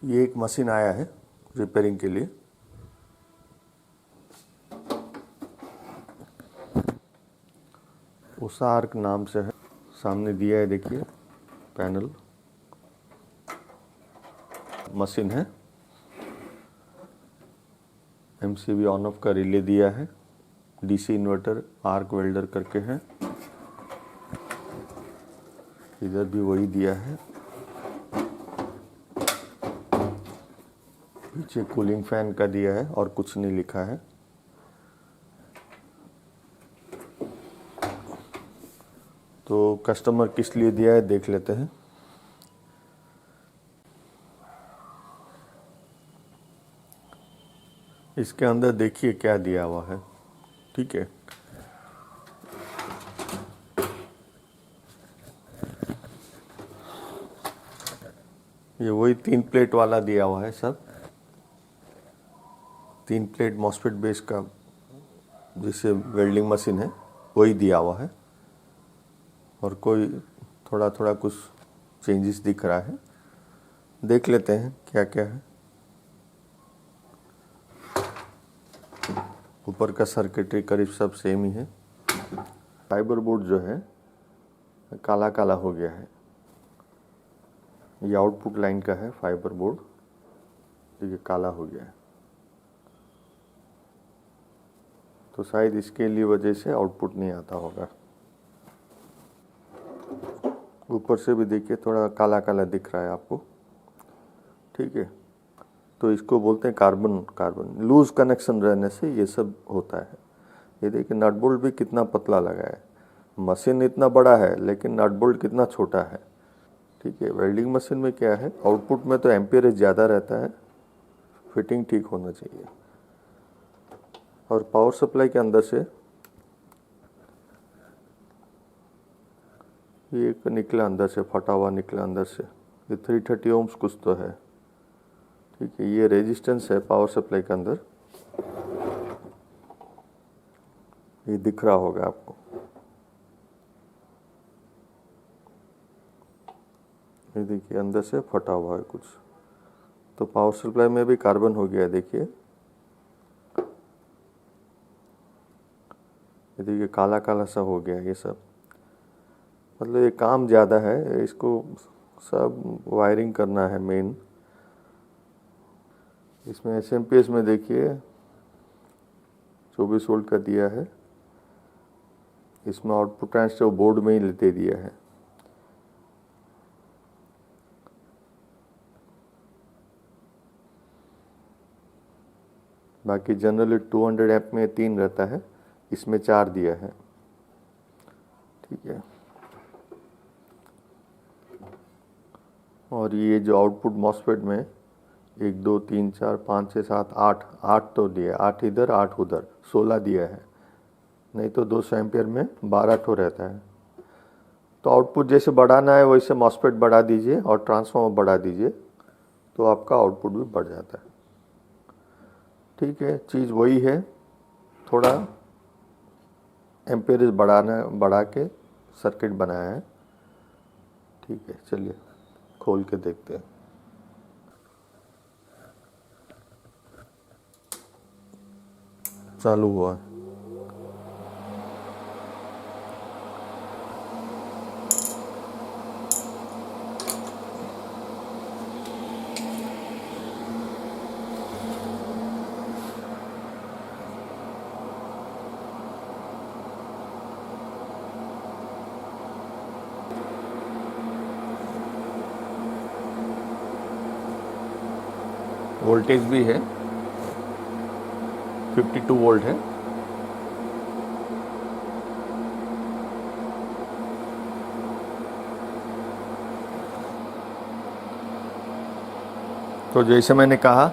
ये एक मशीन आया है रिपेयरिंग के लिए। उषा आर्क नाम से है, सामने दिया है देखिए पैनल। मशीन है, एमसीबी ऑन ऑफ का रिले दिया है, डीसी इन्वर्टर आर्क वेल्डर करके है, इधर भी वही दिया है। पीछे कूलिंग फैन का दिया है और कुछ नहीं लिखा है। तो कस्टमर किस लिए दिया है देख लेते हैं। इसके अंदर देखिए क्या दिया हुआ है, ठीक है। ये वही 3 प्लेट वाला दिया हुआ है सब। 3 प्लेट मॉसफेट बेस का जिसे वेल्डिंग मशीन है वही दिया हुआ है, और कोई थोड़ा थोड़ा कुछ चेंजेस दिख रहा है। देख लेते हैं क्या क्या है। ऊपर का सर्किटरी करीब सब सेम ही है। फाइबर बोर्ड जो है काला काला हो गया है। ये आउटपुट लाइन का है फाइबर बोर्ड, देखिए काला हो गया है। तो शायद इसके लिए वजह से आउटपुट नहीं आता होगा। ऊपर से भी देखिए थोड़ा काला काला दिख रहा है आपको, ठीक है। तो इसको बोलते हैं कार्बन लूज कनेक्शन रहने से ये सब होता है। ये देखिए नट बोल्ट भी कितना पतला लगा है। मशीन इतना बड़ा है लेकिन नट बोल्ट कितना छोटा है, ठीक है। वेल्डिंग मशीन में क्या है, आउटपुट में तो एम्पियरेज ज़्यादा रहता है, फिटिंग ठीक होना चाहिए। और पावर सप्लाई के अंदर से ये एक निकला अंदर से, फटा हुआ निकला अंदर से। ये 330 ओम्स कुछ तो है, ठीक है। ये रेजिस्टेंस है पावर सप्लाई के अंदर, ये दिख रहा होगा आपको। ये देखिए अंदर से फटा हुआ है कुछ। तो पावर सप्लाई में भी कार्बन हो गया, देखिए। ये देखिए काला काला सा हो गया ये सब। मतलब ये काम ज़्यादा है, इसको सब वायरिंग करना है मेन। इसमें एसएमपीएस में देखिए 24 वोल्ट का दिया है। इसमें आउटपुट ट्रांजिस्टर बोर्ड में ही दे दिया है। बाकी जनरली 200 एम्प में 3 रहता है, इसमें 4 दिया है, ठीक है। और ये जो आउटपुट मॉसफेट में 1 2 3 4 5 6 7 8 तो दिया, 8 इधर 8 उधर, 16 दिया है। नहीं तो 200 एम्पियर में 12 ठो रहता है। तो आउटपुट जैसे बढ़ाना है वैसे मॉसफेट बढ़ा दीजिए और ट्रांसफार्मर बढ़ा दीजिए, तो आपका आउटपुट भी बढ़ जाता है, ठीक है। चीज़ वही है, थोड़ा एम्पियरेज बढ़ा के सर्किट बनाया है, ठीक है। चलिए खोल के देखते हैं। चालू हुआ है। वोल्टेज भी है, 52 वोल्ट है। तो जैसे मैंने कहा,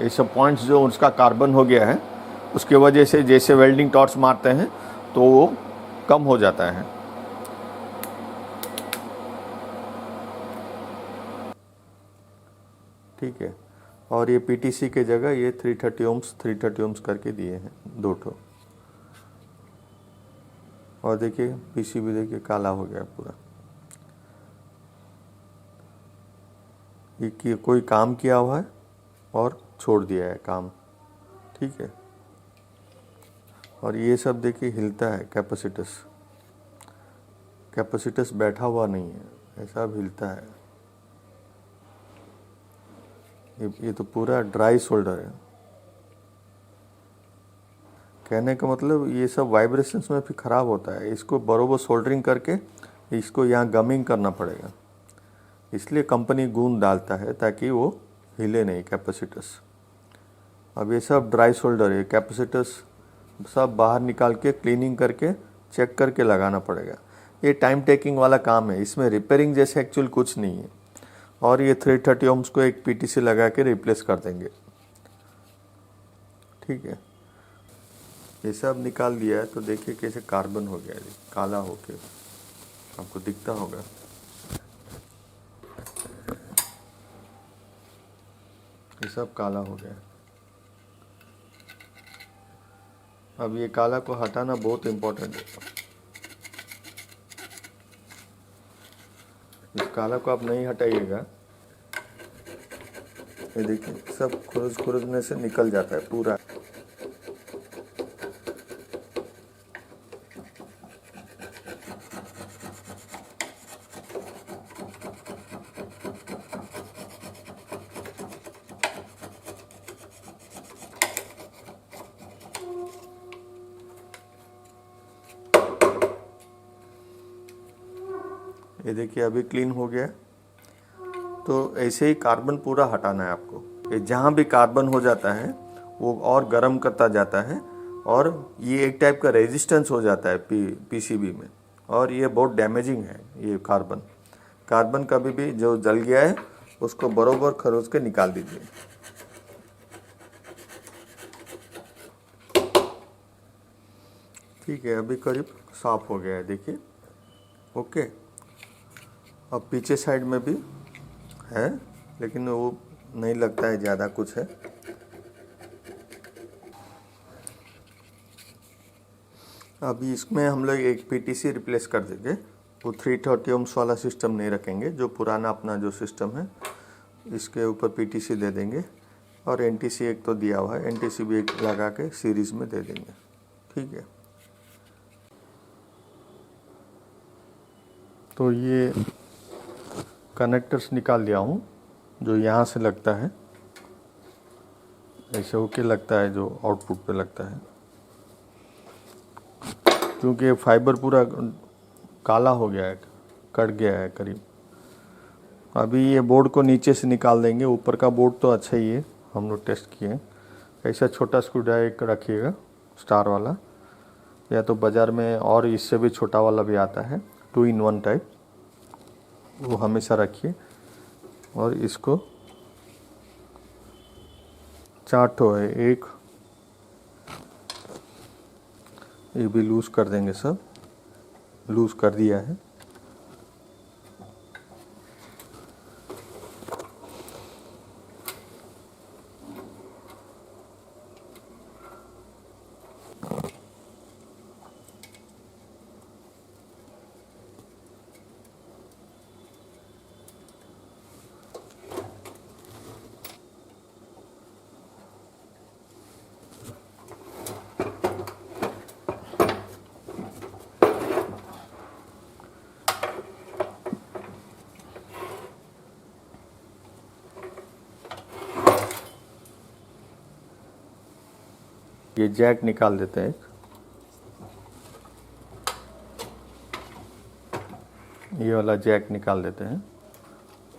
ये सब पॉइंट्स जो उसका कार्बन हो गया है, उसके वजह से जैसे वेल्डिंग टॉर्च मारते हैं तो वो कम हो जाता है। ठीक है। और ये पीटीसी के जगह ये 330 ओम्स करके दिए हैं 2 ठो। और देखिए पीसीबी देखिए काला हो गया पूरा। कि कोई काम किया हुआ है और छोड़ दिया है काम, ठीक है। और ये सब देखिए हिलता है, कैपेसिटस बैठा हुआ नहीं है, ऐसा हिलता है। ये तो पूरा ड्राई शोल्डर है। कहने का मतलब ये सब वाइब्रेशंस में फिर ख़राब होता है, इसको बरोबर सोल्डरिंग करके इसको यहाँ गमिंग करना पड़ेगा। इसलिए कंपनी गूंद डालता है ताकि वो हिले नहीं कैपेसिटस। अब ये सब ड्राई शोल्डर है, कैपेसिटस सब बाहर निकाल के क्लीनिंग करके चेक करके लगाना पड़ेगा। ये टाइम टेकिंग वाला काम है, इसमें रिपेयरिंग जैसे एक्चुअल कुछ नहीं है। और ये 330 ओम्स को एक पीटीसी लगा के रिप्लेस कर देंगे, ठीक है। ये सब निकाल दिया है तो देखिए कैसे कार्बन हो गया, ये काला होके आपको दिखता होगा। ये सब काला हो गया। अब ये काला को हटाना बहुत इम्पोर्टेंट है। इस काला को आप नहीं हटाइएगा, ये देखिए सब खुरदने से निकल जाता है पूरा। ये देखिए अभी क्लीन हो गया। तो ऐसे ही कार्बन पूरा हटाना है आपको। ये जहाँ भी कार्बन हो जाता है वो और गर्म करता जाता है और ये एक टाइप का रेजिस्टेंस हो जाता है पीसीबी में, और ये बहुत डैमेजिंग है। ये कार्बन कभी भी जो जल गया है उसको बरोबर खरोच के निकाल दीजिए। ठीक है, अभी करीब साफ हो गया है, देखिए। ओके, अब पीछे साइड में भी है लेकिन वो नहीं लगता है ज़्यादा कुछ है। अभी इसमें हम लोग एक पीटीसी रिप्लेस कर देंगे। वो 330 ओम्स वाला सिस्टम नहीं रखेंगे, जो पुराना अपना जो सिस्टम है इसके ऊपर पीटीसी दे देंगे। और एनटीसी एक तो दिया हुआ है, एनटीसी भी एक लगा के सीरीज़ में दे देंगे, ठीक है। तो ये कनेक्टर्स निकाल लिया हूँ जो यहाँ से लगता है, ऐसे होके लगता है जो आउटपुट पे लगता है। क्योंकि फाइबर पूरा काला हो गया है, कट गया है करीब। अभी ये बोर्ड को नीचे से निकाल देंगे। ऊपर का बोर्ड तो अच्छा ही है, हम लोग टेस्ट किए। ऐसा छोटा स्क्रू ड्राइवर रखिएगा, स्टार वाला, या तो बाज़ार में और इससे भी छोटा वाला भी आता है, 2-in-1 टाइप, वो हमेशा रखिए। और इसको 4 ठो है, एक ये भी लूज़ कर देंगे, सब लूज़ कर दिया है। ये जैक निकाल देते हैं, ये वाला जैक निकाल देते हैं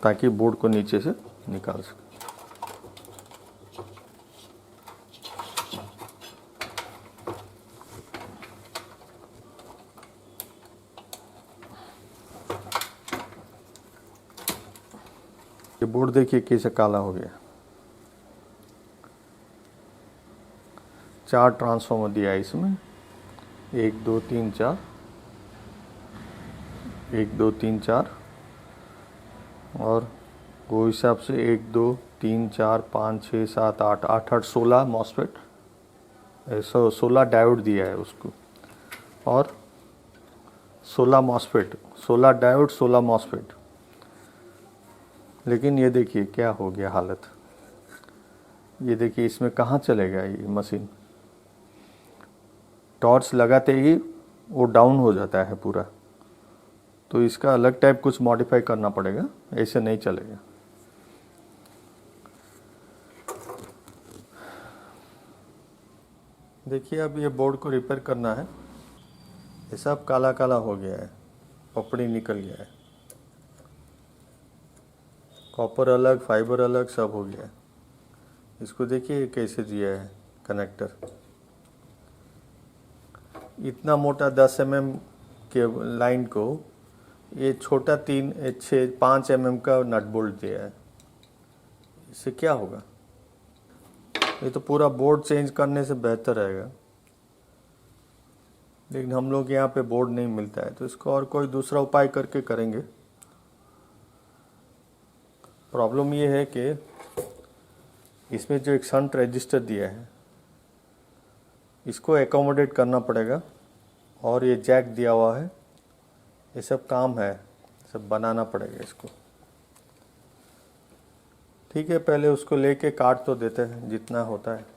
ताकि बोर्ड को नीचे से निकाल सके। ये बोर्ड देखिए कैसे काला हो गया। 4 ट्रांसफार्मर दिया है इसमें, 1 2 3 4, 1 2 3 4, और वो हिसाब से 1 2 3 4 5 6 7 8 8 8 16 मॉसफेट, 16 डायोड दिया है उसको, और 16 मॉसफेट, 16 डायोड 16 मॉसफेट। लेकिन ये देखिए क्या हो गया हालत, ये देखिए इसमें कहाँ चलेगा ये मशीन, टॉर्च लगाते ही वो डाउन हो जाता है पूरा। तो इसका अलग टाइप कुछ मॉडिफाई करना पड़ेगा, ऐसे नहीं चलेगा। देखिए अब ये बोर्ड को रिपेयर करना है, ये सब काला काला हो गया है, पपड़ी निकल गया है, कॉपर अलग फाइबर अलग सब हो गया है। इसको देखिए कैसे दिया है कनेक्टर, इतना मोटा 10 mm के लाइन को ये छोटा 5 mm का नट बोल्ट दिया है, इससे क्या होगा? ये तो पूरा बोर्ड चेंज करने से बेहतर रहेगा, लेकिन हम लोग यहाँ पे बोर्ड नहीं मिलता है, तो इसको और कोई दूसरा उपाय करके करेंगे। प्रॉब्लम ये है कि इसमें जो एक शंट रजिस्टर दिया है इसको एकोमोडेट करना पड़ेगा, और ये जैक दिया हुआ है, ये सब काम है, सब बनाना पड़ेगा इसको। ठीक है, पहले उसको लेके काट तो देते हैं जितना होता है।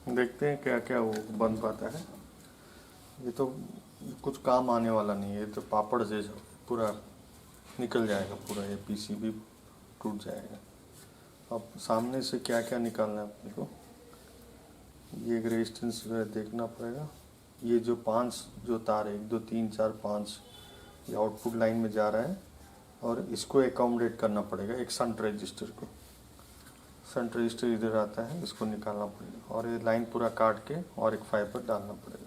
देखते हैं क्या क्या वो बन पाता है। ये तो कुछ काम आने वाला नहीं है, ये तो पापड़ जैसा पूरा निकल जाएगा, पूरा ये पीसीबी टूट जाएगा। अब सामने से क्या क्या निकालना है अपने को, ये एक रेजिस्टेंस देखना पड़ेगा। ये जो 5 जो तार है 1 2 3 4 5 ये आउटपुट लाइन में जा रहा है, और इसको एकोमोडेट करना पड़ेगा एक शंट रजिस्टर को। शंट रजिस्टर इधर आता है, इसको निकालना पड़ेगा, और ये लाइन पूरा काट के और एक फाइबर डालना पड़ेगा।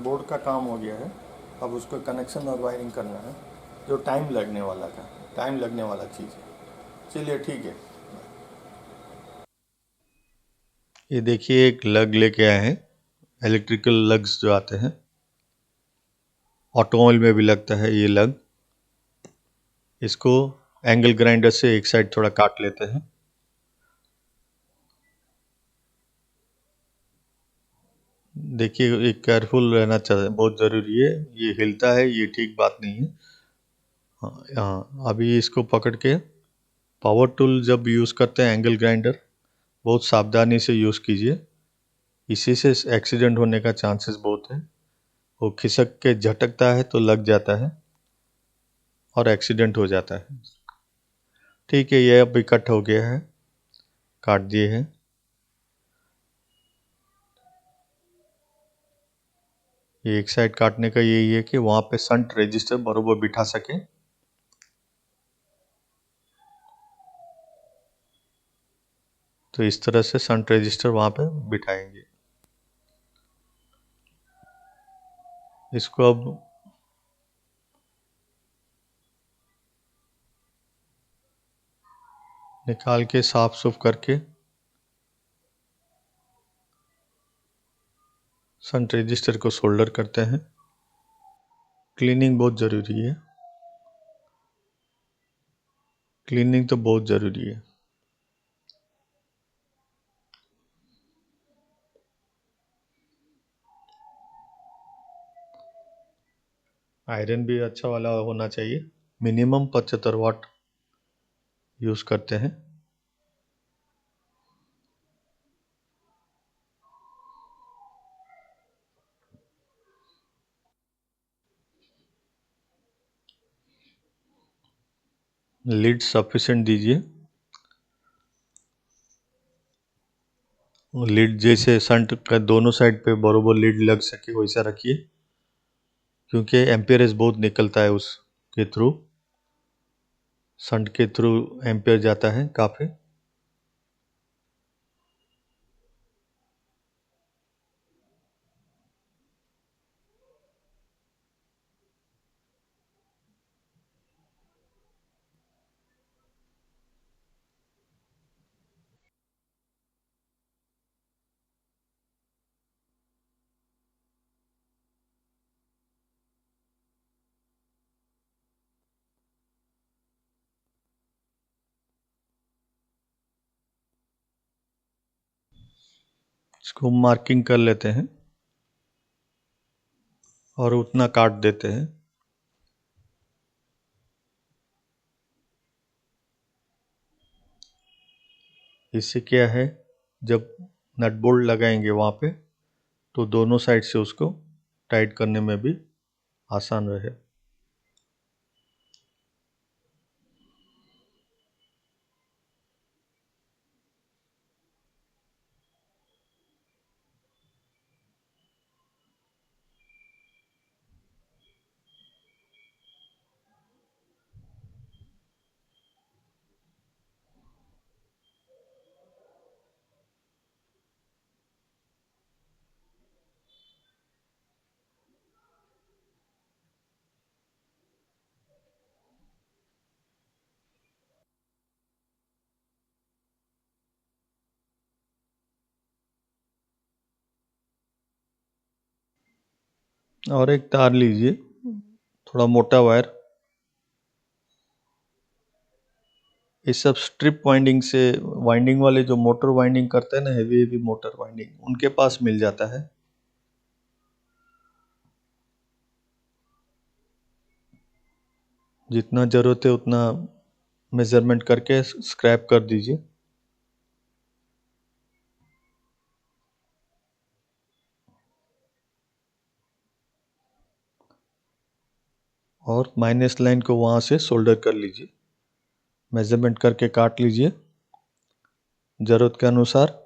बोर्ड का काम हो गया है, अब उसको कनेक्शन और वायरिंग करना है, जो टाइम लगने वाला चीज़ है। चलिए ठीक है। ये देखिए एक लग लेके आए हैं, इलेक्ट्रिकल लग्स जो आते हैं, ऑटोमोबाइल में भी लगता है ये लग। इसको एंगल ग्राइंडर से एक साइड थोड़ा काट लेते हैं। देखिए ये केयरफुल रहना चाहिए, बहुत ज़रूरी है। ये हिलता है, ये ठीक बात नहीं है। हाँ हाँ, अभी इसको पकड़ के पावर टूल जब यूज़ करते हैं एंगल ग्राइंडर, बहुत सावधानी से यूज़ कीजिए। इसी से एक्सीडेंट होने का चांसेस बहुत है। वो खिसक के झटकता है तो लग जाता है और एक्सीडेंट हो जाता है। ठीक है, ये अभी कट हो गया है, काट दिए हैं। ये एक साइड काटने का यही है कि वहाँ पे शंट रजिस्टर बरोबर बिठा सके। तो इस तरह से शंट रजिस्टर वहाँ पे बिठाएंगे। इसको अब निकाल के साफ सुफ करके शंट रजिस्टर को सोल्डर करते हैं। क्लीनिंग बहुत ज़रूरी है, क्लीनिंग तो बहुत ज़रूरी है। आयरन भी अच्छा वाला होना चाहिए। मिनिमम 75 वाट यूज़ करते हैं। लीड सफिशिएंट दीजिए। लीड जैसे शंट का दोनों साइड पे बरोबर लीड लग सके वैसा रखिए, क्योंकि एम्पियरेज बहुत निकलता है उसके थ्रू, शंट के थ्रू एम्पियर जाता है काफ़ी। इसको मार्किंग कर लेते हैं और उतना काट देते हैं। इससे क्या है, जब नट बोल्ट लगाएंगे वहाँ पे तो दोनों साइड से उसको टाइट करने में भी आसान रहे। और एक तार लीजिए, थोड़ा मोटा वायर। इस सब स्ट्रिप वाइंडिंग से, वाइंडिंग वाले जो मोटर वाइंडिंग करते हैं ना, हेवी हेवी मोटर वाइंडिंग, उनके पास मिल जाता है। जितना ज़रूरत है उतना मेज़रमेंट करके स्क्रैप कर दीजिए। और माइनस लाइन को वहाँ से सोल्डर कर लीजिए। मेज़रमेंट करके काट लीजिए ज़रूरत के अनुसार।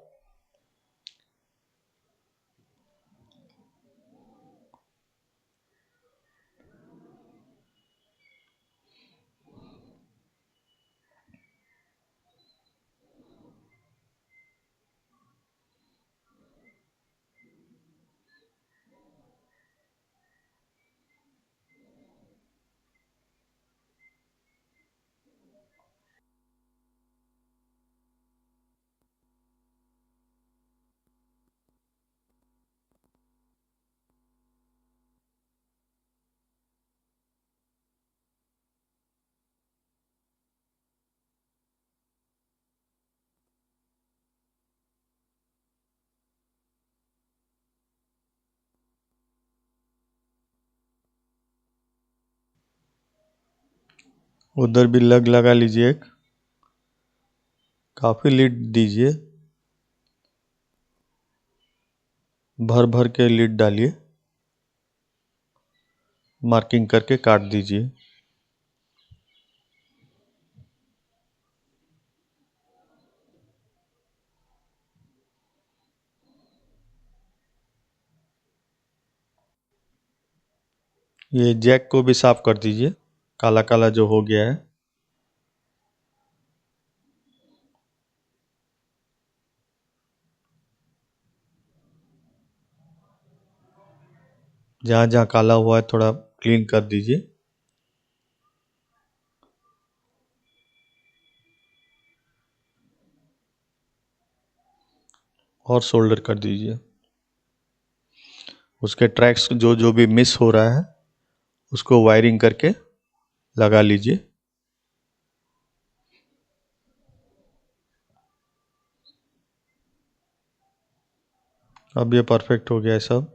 उधर भी लगा लीजिए, एक काफ़ी लीड दीजिए, भर भर के लीड डालिए, मार्किंग करके काट दीजिए। ये जैक को भी साफ कर दीजिए, काला काला जो हो गया है। जहाँ जहाँ काला हुआ है थोड़ा क्लीन कर दीजिए। और सोल्डर कर दीजिए। उसके ट्रैक्स जो जो भी मिस हो रहा है उसको वायरिंग करके लगा लीजिए। अब ये परफेक्ट हो गया है सब।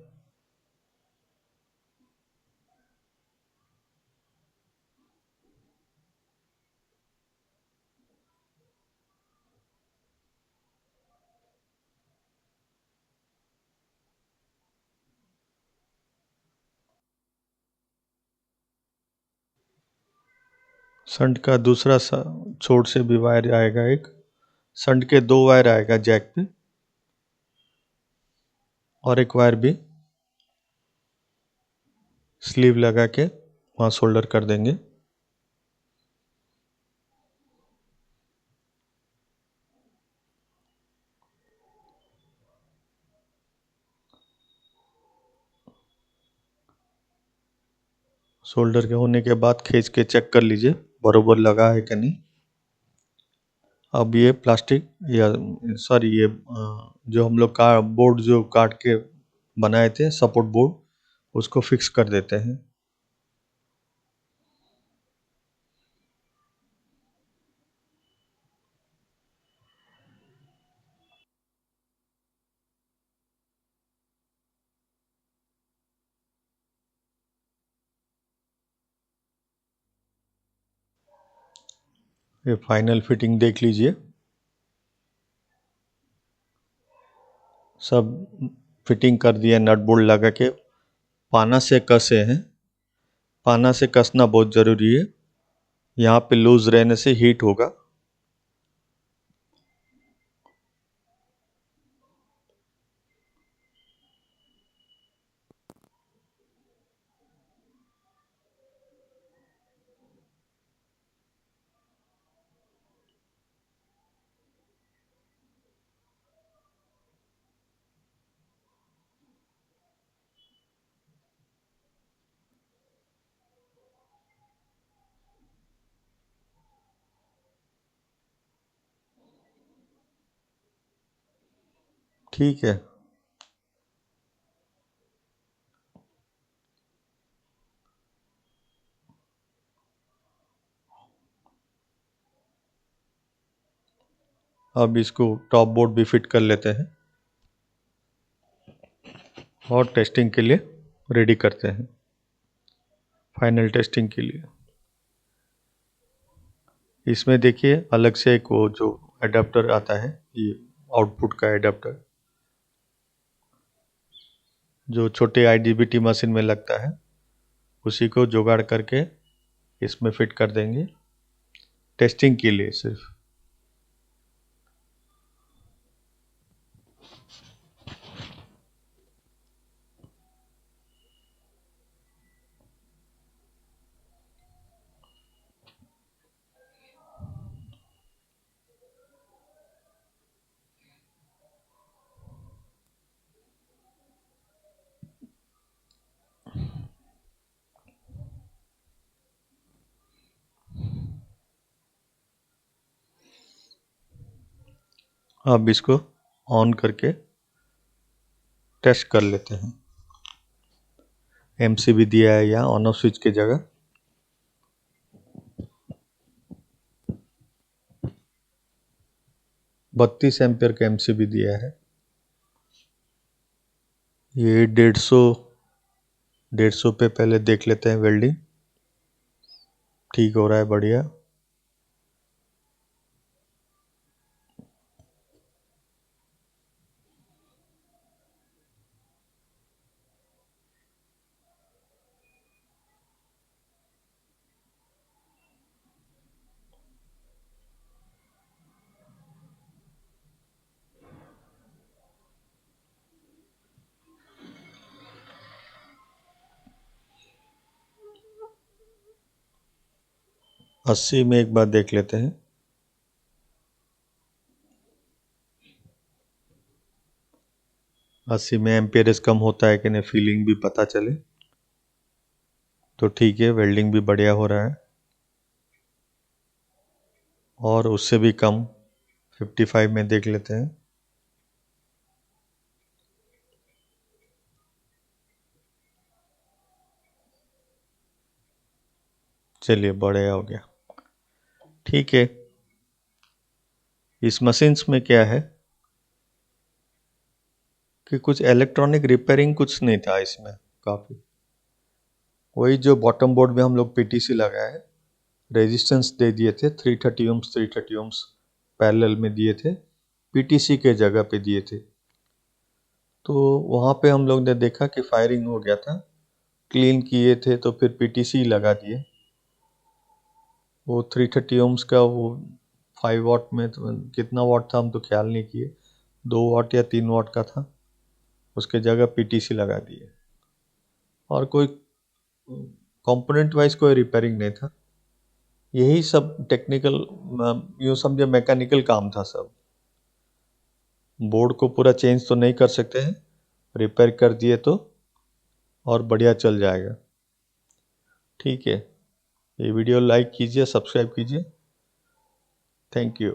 शंट का दूसरा छोर से भी वायर आएगा, एक शंट के 2 वायर आएगा जैक पे, और एक वायर भी स्लीव लगा के वहाँ सोल्डर कर देंगे। सोल्डर के होने के बाद खींच के चेक कर लीजिए बरोबर लगा है कि नहीं। अब ये प्लास्टिक या सॉरी ये जो हम लोग का बोर्ड जो काट के बनाए थे सपोर्ट बोर्ड, उसको फिक्स कर देते हैं। ये फाइनल फिटिंग देख लीजिए, सब फिटिंग कर दिया नट बोल्ट लगा के। पाना से कसे हैं, पाना से कसना बहुत ज़रूरी है, यहाँ पे लूज रहने से हीट होगा। ठीक है। अब इसको टॉप बोर्ड भी फिट कर लेते हैं और टेस्टिंग के लिए रेडी करते हैं, फाइनल टेस्टिंग के लिए। इसमें देखिए अलग से एक वो जो एडाप्टर आता है, ये आउटपुट का एडाप्टर जो छोटे IGBT मशीन में लगता है, उसी को जुगाड़ करके इसमें फिट कर देंगे टेस्टिंग के लिए सिर्फ। अब इसको ऑन करके टेस्ट कर लेते हैं। MCB दिया है यहाँ ऑन ऑफ स्विच की जगह। 32 एम्पियर का MCB दिया है। ये 150 पे पहले देख लेते हैं वेल्डिंग। ठीक हो रहा है, बढ़िया। अस्सी में एक बार देख लेते हैं। अस्सी में एम्पियरेज कम होता है कि नहीं, फीलिंग भी पता चले तो ठीक है। वेल्डिंग भी बढ़िया हो रहा है। और उससे भी कम 55 में देख लेते हैं। चलिए, बढ़िया हो गया। ठीक है। इस मशीन्स में क्या है कि कुछ इलेक्ट्रॉनिक रिपेयरिंग कुछ नहीं था इसमें। काफ़ी वही जो बॉटम बोर्ड में हम लोग पीटीसी लगाए, रेजिस्टेंस दे दिए थे 330 ओम्स 330 ओम्स पैरेलल में दिए थे, पीटीसी के जगह पे दिए थे। तो वहाँ पे हम लोग ने देखा कि फायरिंग हो गया था, क्लीन किए थे तो फिर पीटीसी लगा दिए। वो 330 ओम्स का वो 5 वाट में तो कितना वाट था हम तो ख्याल नहीं किए, 2 वाट या 3 वाट का था, उसके जगह पीटीसी लगा दिए। और कोई कंपोनेंट वाइज कोई रिपेयरिंग नहीं था। यही सब टेक्निकल, यूँ समझे मैकेनिकल काम था सब। बोर्ड को पूरा चेंज तो नहीं कर सकते हैं, रिपेयर कर दिए तो और बढ़िया चल जाएगा। ठीक है, ये वीडियो लाइक कीजिए, सब्सक्राइब कीजिए। Thank you.